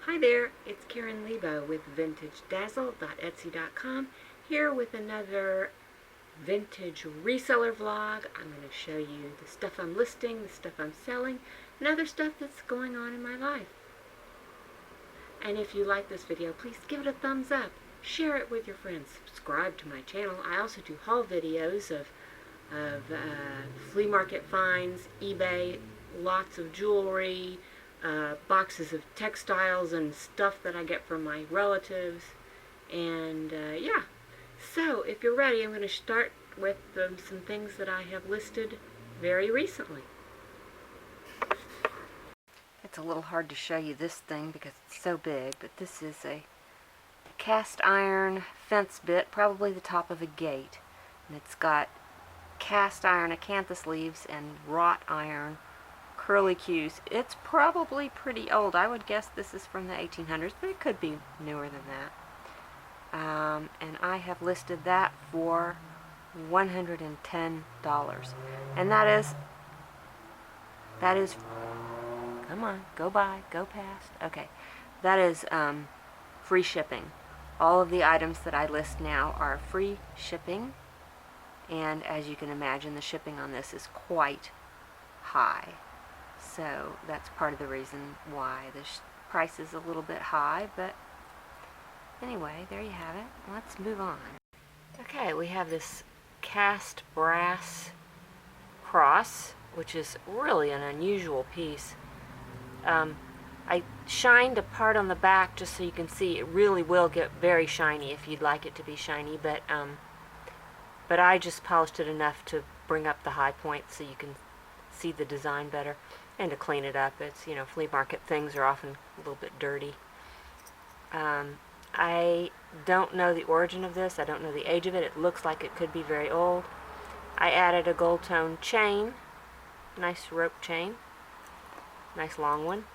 Hi there, it's Karen Lebo with VintageDazzle.etsy.com here with another vintage reseller vlog. I'm going to show you the stuff I'm listing, the stuff I'm selling, and other stuff that's going on in my life. And if you like this video, please give it a thumbs up, share it with your friends, subscribe to my channel. I also do haul videos of flea market finds, eBay, lots of jewelry, boxes of textiles and stuff that I get from my relatives, and yeah. So if you're ready, I'm going to start with some things that I have listed very recently. It's a little hard to show you this thing because it's so big, but this is a cast iron fence bit, probably the top of a gate, and it's got cast iron acanthus leaves and wrought iron curly cues. It's probably pretty old. I would guess this is from the 1800s, but it could be newer than that. And I have listed that for $110. And that is, come on, go by, go past. Okay, that is free shipping. All of the items that I list now are free shipping, and as you can imagine, the shipping on this is quite high. So that's part of the reason why the price is a little bit high, but anyway, there you have it. Let's move on. Okay, we have this cast brass cross, which is really an unusual piece. I shined a part on the back just so you can see. It really will get very shiny if you'd like it to be shiny, but I just polished it enough to bring up the high point so you can see the design better. And to clean it up. It's, you know, flea market things are often a little bit dirty. I don't know the origin of this. I don't know the age of it. It looks like it could be very old. I added a gold tone chain, nice rope chain, nice long one,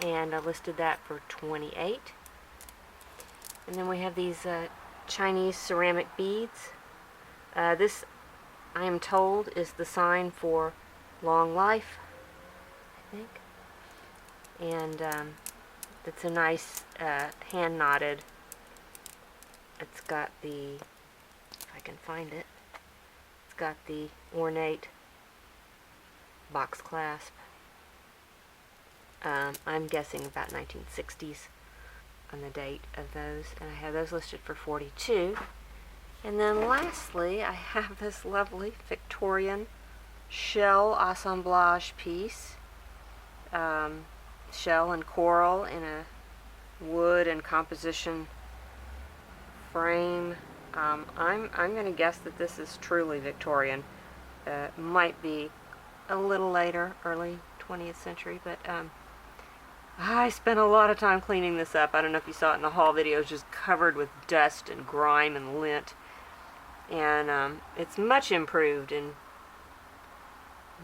and I listed that for $28. And then we have these Chinese ceramic beads. This, I am told, is the sign for long life, think. And it's a nice hand knotted. It's got the, if I can find it, it's got the ornate box clasp. I'm guessing about 1960s on the date of those, and I have those listed for $42. And then lastly, I have this lovely Victorian shell assemblage piece. Shell and coral in a wood and composition frame. I'm going to guess that this is truly Victorian. Might be a little later, early 20th century, but I spent a lot of time cleaning this up. I don't know if you saw it in the haul video. It's just covered with dust and grime and lint, and it's much improved in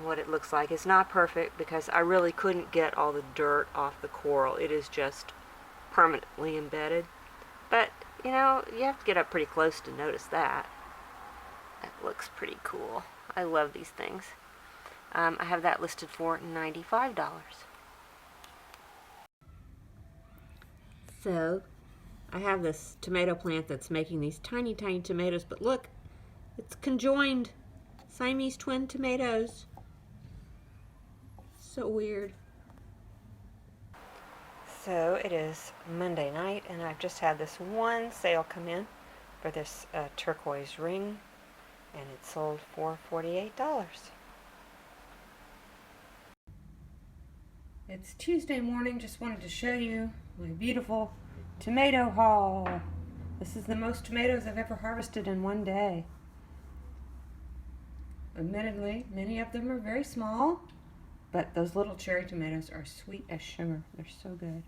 what it looks like. It's not perfect because I really couldn't get all the dirt off the coral. It is just permanently embedded. But, you know, you have to get up pretty close to notice that. That looks pretty cool. I love these things. I have that listed for $95. So, I have this tomato plant that's making these tiny, tiny tomatoes, but look, it's conjoined. Siamese twin tomatoes. So weird. So it is Monday night, and I've just had this one sale come in for this turquoise ring, and it sold for $48. It's Tuesday morning. Just wanted to show you my beautiful tomato haul. This is the most tomatoes I've ever harvested in one day. Admittedly, many of them are very small, but those little cherry tomatoes are sweet as sugar. They're so good.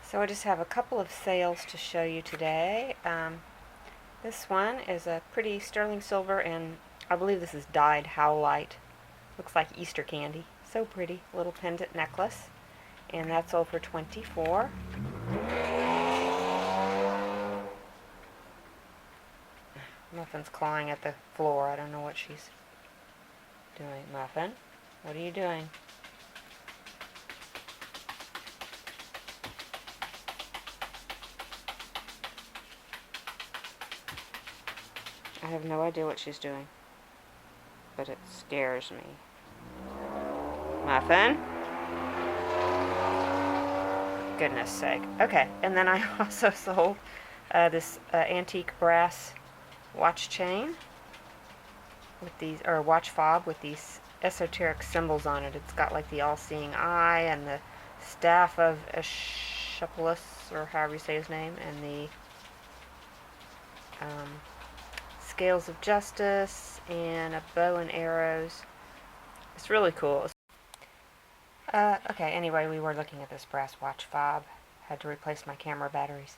So I just have a couple of sales to show you today. This one is a pretty sterling silver, and I believe this is dyed howlite. Looks like Easter candy. So pretty. Little pendant necklace. And that sold for $24. Muffin's clawing at the floor. I don't know what she's doing. Muffin, what are you doing? have no idea what she's doing, but it scares me. Muffin? Goodness sake. Okay, and then I also sold this antique brass watch chain with these, or watch fob with these esoteric symbols on it. It's got like the all-seeing eye and the staff of Asclepius, or however you say his name, and the scales of justice and a bow and arrows. It's really cool. Okay, anyway, we were looking at this brass watch fob. Had to replace my camera batteries.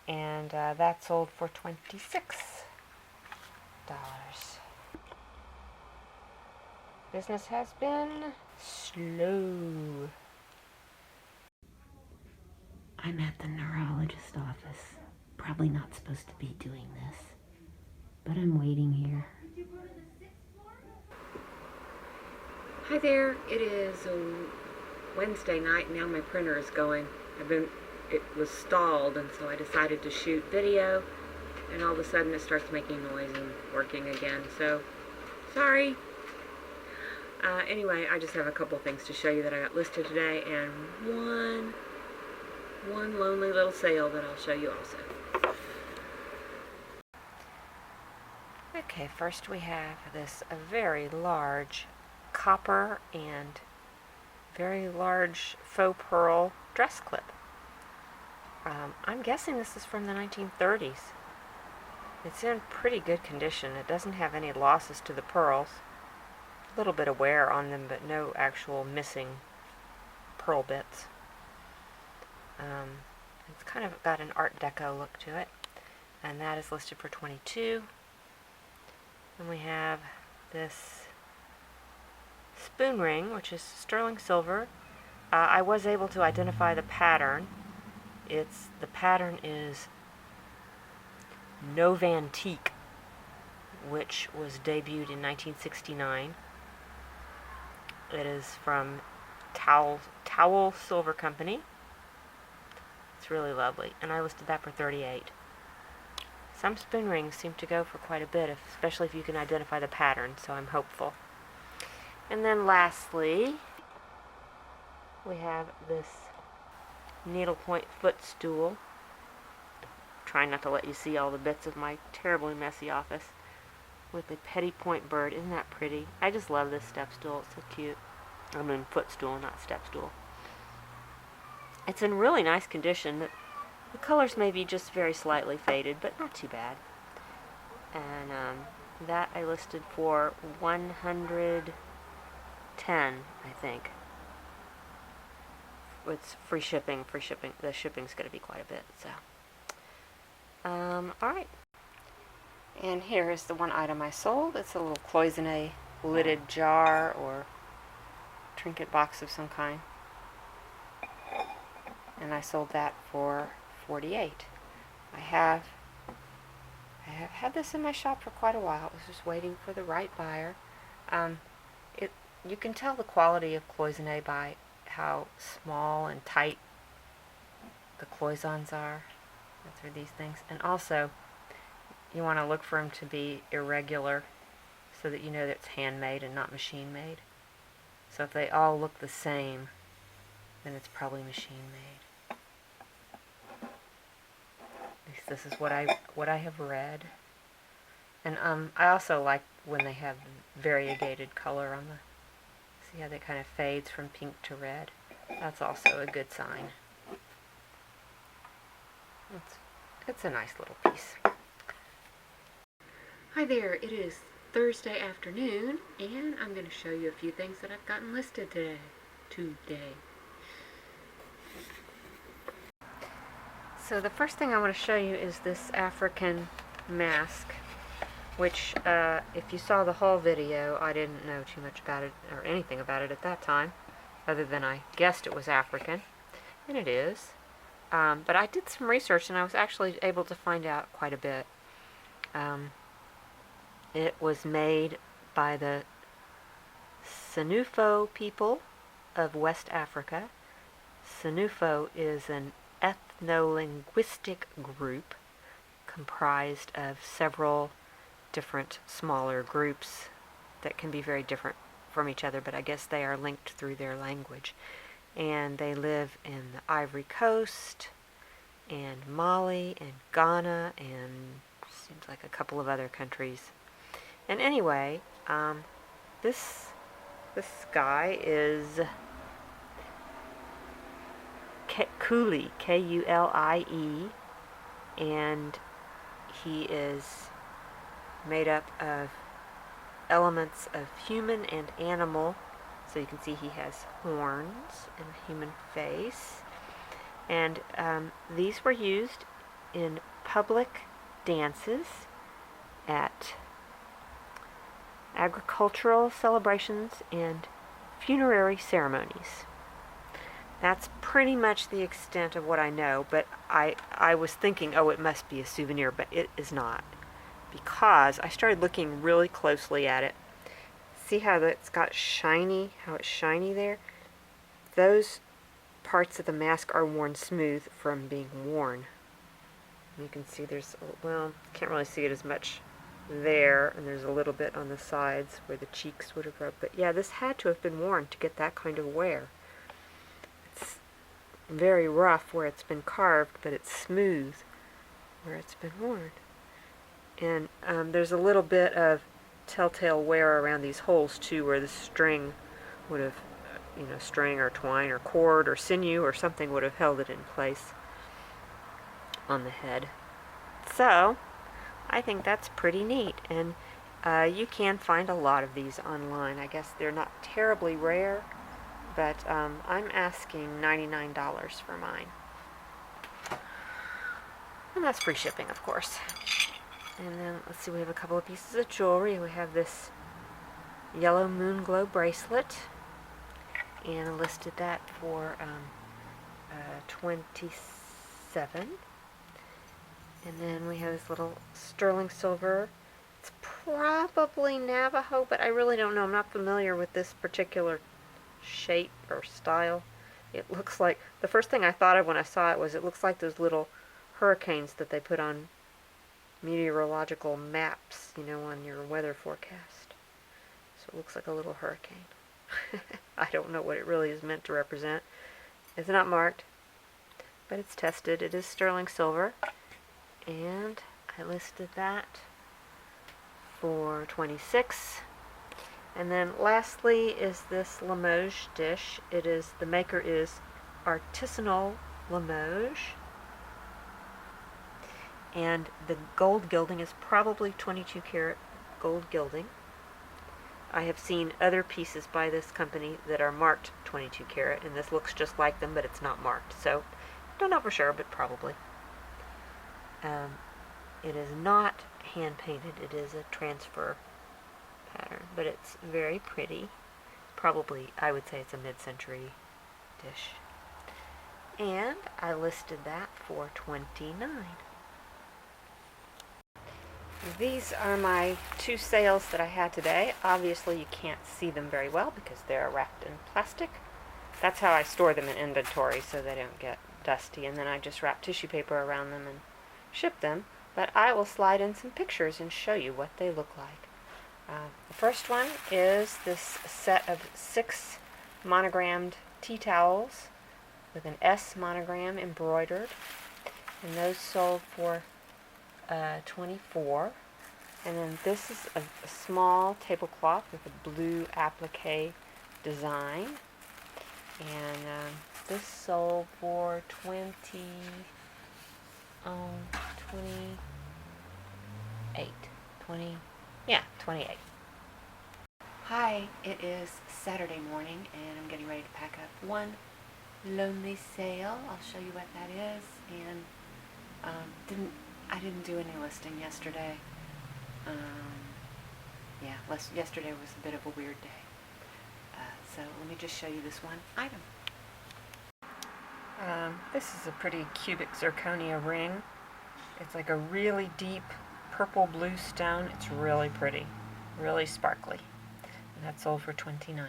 And that sold for $26. Business has been slow. I'm at the neurologist's office. Probably not supposed to be doing this, but I'm waiting here. Hi there, it is Wednesday night. Now my printer is going. It was stalled, and so I decided to shoot video, and all of a sudden it starts making noise and working again, so sorry. Anyway, I just have a couple things to show you that I got listed today, and one lonely little sale that I'll show you also. Okay, first we have this very large copper and very large faux pearl dress clip. I'm guessing this is from the 1930s. It's in pretty good condition. It doesn't have any losses to the pearls. A little bit of wear on them, but no actual missing pearl bits. It's kind of got an Art Deco look to it, and that is listed for $22. And we have this spoon ring, which is sterling silver. I was able to identify the pattern. The pattern is Novantique, which was debuted in 1969. It is from Towel Silver Company. It's really lovely, and I listed that for $38. Some spoon rings seem to go for quite a bit, especially if you can identify the pattern, so I'm hopeful. And then lastly, we have this Needlepoint footstool. Trying not to let you see all the bits of my terribly messy office. With a petty point bird. Isn't that pretty? I just love this step stool. It's so cute. I mean footstool, not step stool. It's in really nice condition. The colors may be just very slightly faded, but not too bad. And that I listed for $110, I think. It's free shipping. The shipping's going to be quite a bit, so. Alright. And here is the one item I sold. It's a little Cloisonne lidded jar or trinket box of some kind. And I sold that for $48. I have had this in my shop for quite a while. I was just waiting for the right buyer. You can tell the quality of Cloisonne by how small and tight the cloisons are. That's for these things. And also, you want to look for them to be irregular so that you know that it's handmade and not machine made. So if they all look the same, then it's probably machine made. At least this is what I have read. And I also like when they have variegated color on the. See how that kind of fades from pink to red? That's also a good sign. It's a nice little piece. Hi there, it is Thursday afternoon, and I'm going to show you a few things that I've gotten listed today. So the first thing I want to show you is this African mask, which if you saw the haul video, I didn't know too much about it or anything about it at that time, other than I guessed it was African, and it is. But I did some research and I was actually able to find out quite a bit. It was made by the Senufo people of West Africa. Senufo is an ethno-linguistic group comprised of several different smaller groups that can be very different from each other, but I guess they are linked through their language. And they live in the Ivory Coast and Mali and Ghana and seems like a couple of other countries. And anyway, this guy is Kulie, Kulie, and he is made up of elements of human and animal. So you can see he has horns and a human face. And these were used in public dances, at agricultural celebrations, and funerary ceremonies. That's pretty much the extent of what I know, but I was thinking, oh, it must be a souvenir, but it is not. Because I started looking really closely at it. See how it's got shiny, how it's shiny there? Those parts of the mask are worn smooth from being worn. You can see there's, well, can't really see it as much there, and there's a little bit on the sides where the cheeks would have rubbed. But yeah, this had to have been worn to get that kind of wear. It's very rough where it's been carved, but it's smooth where it's been worn. And there's a little bit of telltale wear around these holes too, where the string would have, string or twine or cord or sinew or something would have held it in place on the head. So I think that's pretty neat, and you can find a lot of these online. I guess they're not terribly rare, but I'm asking $99 for mine, and that's free shipping, of course. And then let's see, we have a couple of pieces of jewelry. We have this yellow moon glow bracelet, and I listed that for $27. And then we have this little sterling silver. It's probably Navajo, but I really don't know. I'm not familiar with this particular shape or style. It looks like, the first thing I thought of when I saw it was it looks like those little hurricanes that they put on meteorological maps, on your weather forecast. So it looks like a little hurricane. I don't know what it really is meant to represent. It's not marked, but it's tested. It is sterling silver, and I listed that for $26. And then lastly is this Limoges dish. The maker is Artisanal Limoges, and the gold gilding is probably 22 karat gold gilding. I have seen other pieces by this company that are marked 22 karat, and this looks just like them, but it's not marked. So, don't know for sure, but probably. It is not hand painted. It is a transfer pattern, but it's very pretty. Probably, I would say it's a mid-century dish. And I listed that for $29. These are my two sales that I had today. Obviously you can't see them very well because they're wrapped in plastic. That's how I store them in inventory, so they don't get dusty, and then I just wrap tissue paper around them and ship them. But I will slide in some pictures and show you what they look like. The first one is this set of 6 monogrammed tea towels with an S monogram embroidered, and those sold for $24. And then this is a small tablecloth with a blue applique design, and this sold for $28. Hi, it is Saturday morning, and I'm getting ready to pack up one lonely sale. I'll show you what that is. And I didn't do any listing yesterday. Yesterday was a bit of a weird day. So let me just show you this one item. This is a pretty cubic zirconia ring. It's like a really deep purple blue stone. It's really pretty, really sparkly. And that sold for $29.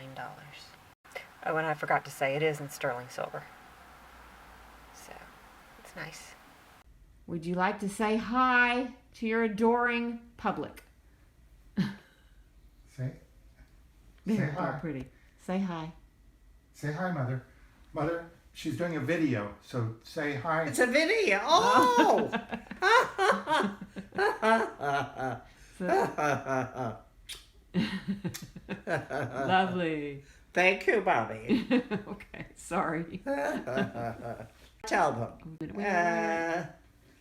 Oh, and I forgot to say, it is in sterling silver. So, it's nice. Would you like to say hi to your adoring public? There, Say hi. they're pretty. Say hi. Say hi, Mother. Mother, she's doing a video, so say hi. It's a video. Oh! Lovely. Thank you, Bobby. Okay, sorry. Tell them.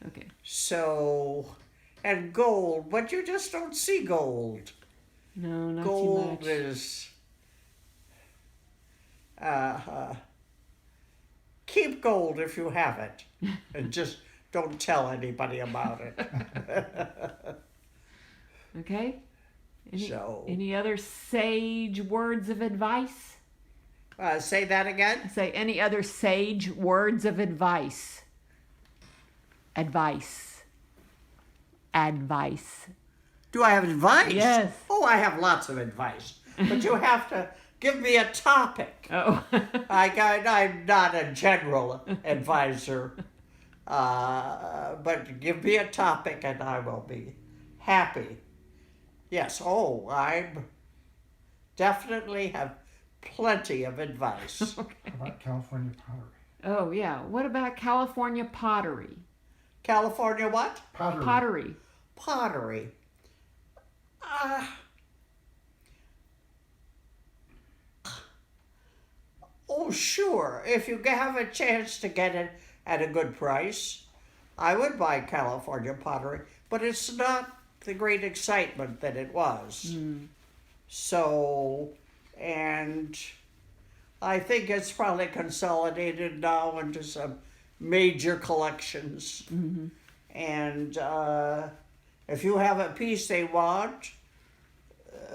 Okay. So, and gold, but you just don't see gold. No, not too Gold much. is. Keep gold if you have it, and just don't tell anybody about it. Okay. So- Any other sage words of advice? Say that again. Say any other sage words of advice. Advice. Advice. Do I have advice? Yes. Oh, I have lots of advice, but you have to give me a topic. Oh. I'm not a general advisor, but give me a topic and I will be happy. Yes, I definitely have plenty of advice. How about California pottery? Oh, yeah. What about California pottery? California what? Pottery. Pottery. Pottery. Oh, sure. If you have a chance to get it at a good price, I would buy California pottery, but it's not the great excitement that it was. So, and I think it's probably consolidated now into some major collections. And if you have a piece they want,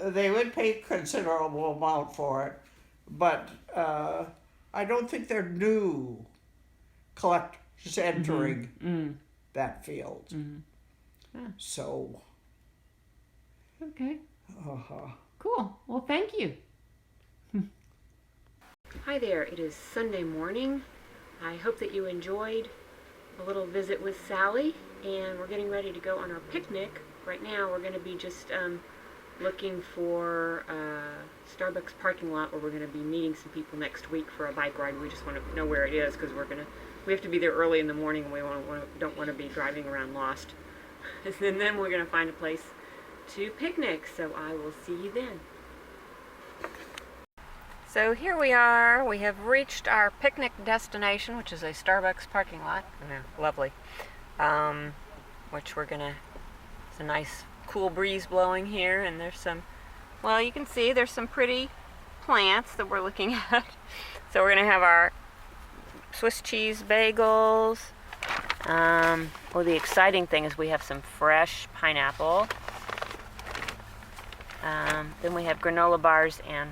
they would pay considerable amount for it. But I don't think they're new collectors entering that field. So, Okay. Cool. Well, thank you. Hi there, it is Sunday morning. I hope that you enjoyed a little visit with Sally, and we're getting ready to go on our picnic. Right now we're going to be just looking for a Starbucks parking lot where we're going to be meeting some people next week for a bike ride. We just want to know where it is because we have to be there early in the morning and we don't want to be driving around lost. And then we're going to find a place to picnic, so I will see you then. So here we are. We have reached our picnic destination, which is a Starbucks parking lot. Lovely. Which it's a nice cool breeze blowing here, and there's some, well, you can see there's some pretty plants that we're looking at. So we're going to have our Swiss cheese bagels. Well, the exciting thing is we have some fresh pineapple. Then we have granola bars and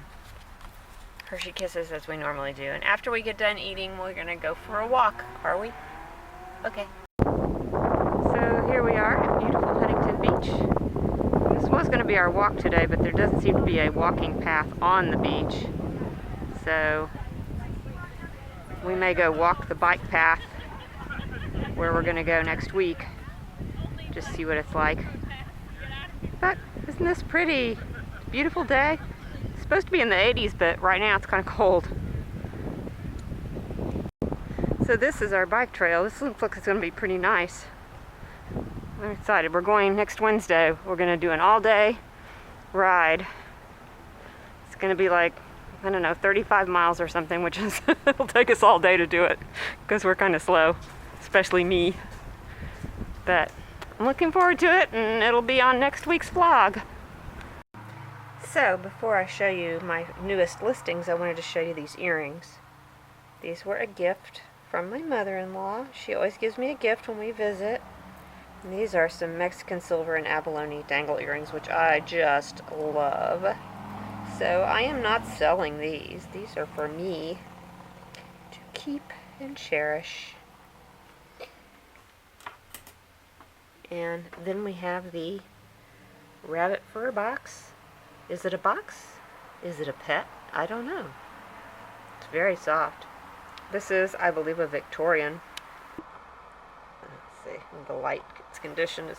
Hershey Kisses as we normally do. And after we get done eating, we're going to go for a walk, are we? Okay. So here we are at beautiful Huntington Beach. This was going to be our walk today, but there doesn't seem to be a walking path on the beach. So we may go walk the bike path where we're going to go next week. Just see what it's like. But isn't this pretty? Beautiful day. It's supposed to be in the 80s, but right now it's kind of cold. So this is our bike trail. This looks like it's going to be pretty nice. I'm excited. We're going next Wednesday. We're going to do an all-day ride. It's going to be like, I don't know, 35 miles or something, which is, it'll take us all day to do it because we're kind of slow, especially me. But I'm looking forward to it, and it'll be on next week's vlog. So, before I show you my newest listings, I wanted to show you these earrings. These were a gift from my mother-in-law. She always gives me a gift when we visit. And these are some Mexican silver and abalone dangle earrings, which I just love. So, I am not selling these. These are for me to keep and cherish. And then we have the rabbit fur box. Is it a box? Is it a pet? I don't know. It's very soft. This is, I believe, a Victorian. Let's see, the light condition is,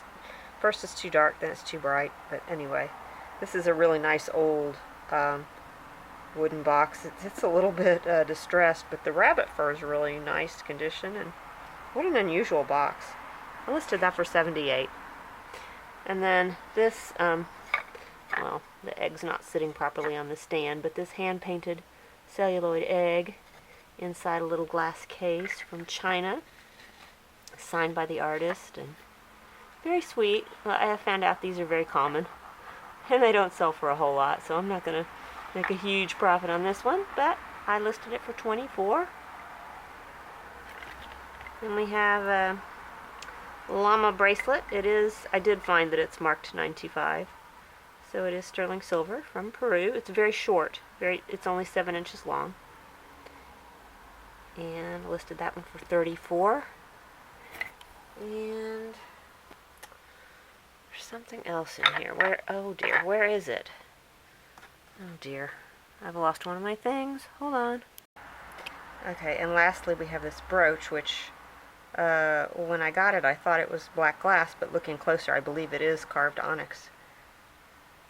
first it's too dark, then it's too bright. But anyway, this is a really nice old wooden box. It's a little bit distressed, but the rabbit fur is really nice condition, and what an unusual box. I listed that for $78. And then this, well, the egg's not sitting properly on the stand, but this hand-painted celluloid egg inside a little glass case from China, signed by the artist, and very sweet. Well, I have found out these are very common, and they don't sell for a whole lot, so I'm not going to make a huge profit on this one, but I listed it for $24. Then we have a llama bracelet. I did find that it's marked 925. So it is sterling silver from Peru. It's very short. It's only 7 inches long. And I listed that one for $34. And there's something else in here. Oh dear, where is it? Oh dear, I've lost one of my things. Hold on. Okay, and lastly we have this brooch, which when I got it I thought it was black glass, but looking closer I believe it is carved onyx.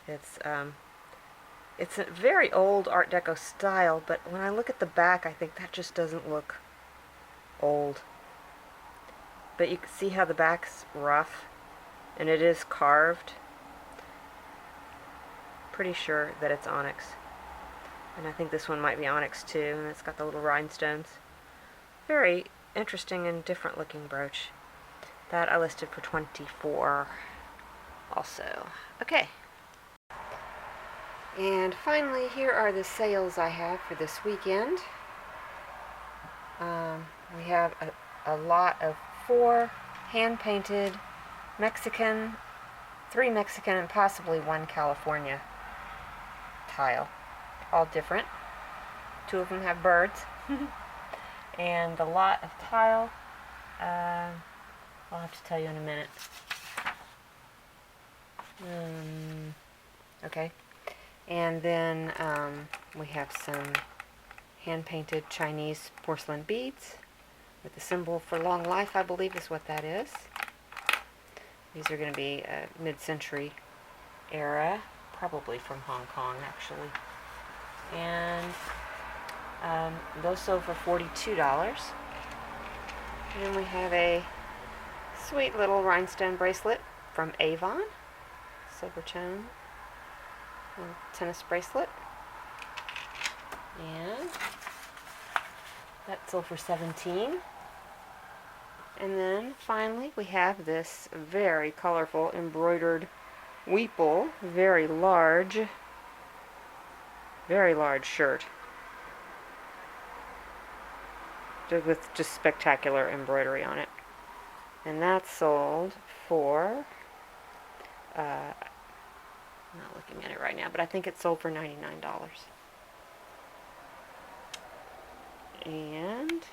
It's a very old Art Deco style, but when I look at the back I think that just doesn't look old. But you can see how the back's rough, and it is carved. Pretty sure that it's onyx. And I think this one might be onyx too, and it's got the little rhinestones. Very interesting and different looking brooch. That I listed for $24 also. Okay. And finally, here are the sales I have for this weekend. We have a lot of 4 hand-painted Mexican, 3 Mexican, and possibly 1 California tile. All different. 2 of them have birds. And the lot of tile, I'll have to tell you in a minute. Okay. And then we have some hand-painted Chinese porcelain beads with the symbol for long life, I believe is what that is. These are going to be mid-century era, probably from Hong Kong actually. And those sold for $42. And then we have a sweet little rhinestone bracelet from Avon, silver tone, little tennis bracelet, and that sold for $17. And then finally we have this very colorful embroidered weeple, very large shirt with just spectacular embroidery on it. And that sold for I'm not looking at it right now, but I think it sold for $99. And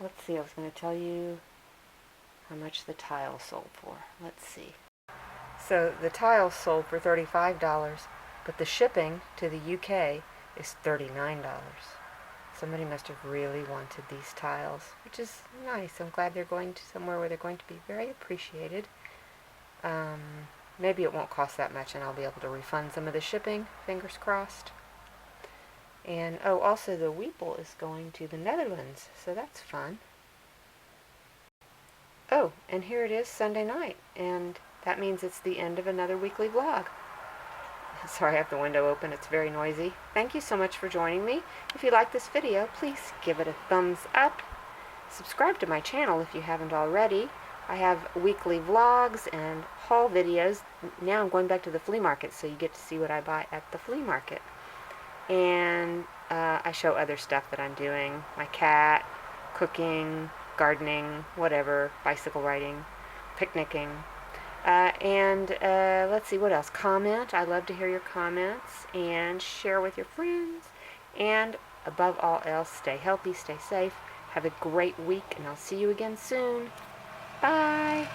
let's see, I was going to tell you how much the tile sold for. Let's see. So the tile sold for $35, but the shipping to the UK is $39. Somebody must have really wanted these tiles, which is nice. I'm glad they're going to somewhere where they're going to be very appreciated. Maybe it won't cost that much and I'll be able to refund some of the shipping, fingers crossed. And oh, also the weeple is going to the Netherlands, so that's fun. Oh, and here it is Sunday night, and that means it's the end of another weekly vlog. Sorry, I have the window open, it's very noisy. Thank you so much for joining me. If you like this video, please give it a thumbs up. Subscribe to my channel if you haven't already. I have weekly vlogs and haul videos. Now I'm going back to the flea market, so you get to see what I buy at the flea market. And I show other stuff that I'm doing. My cat, cooking, gardening, whatever, bicycle riding, picnicking. Let's see, what else? Comment. I love to hear your comments. And share with your friends. And above all else, stay healthy, stay safe. Have a great week, and I'll see you again soon. Bye!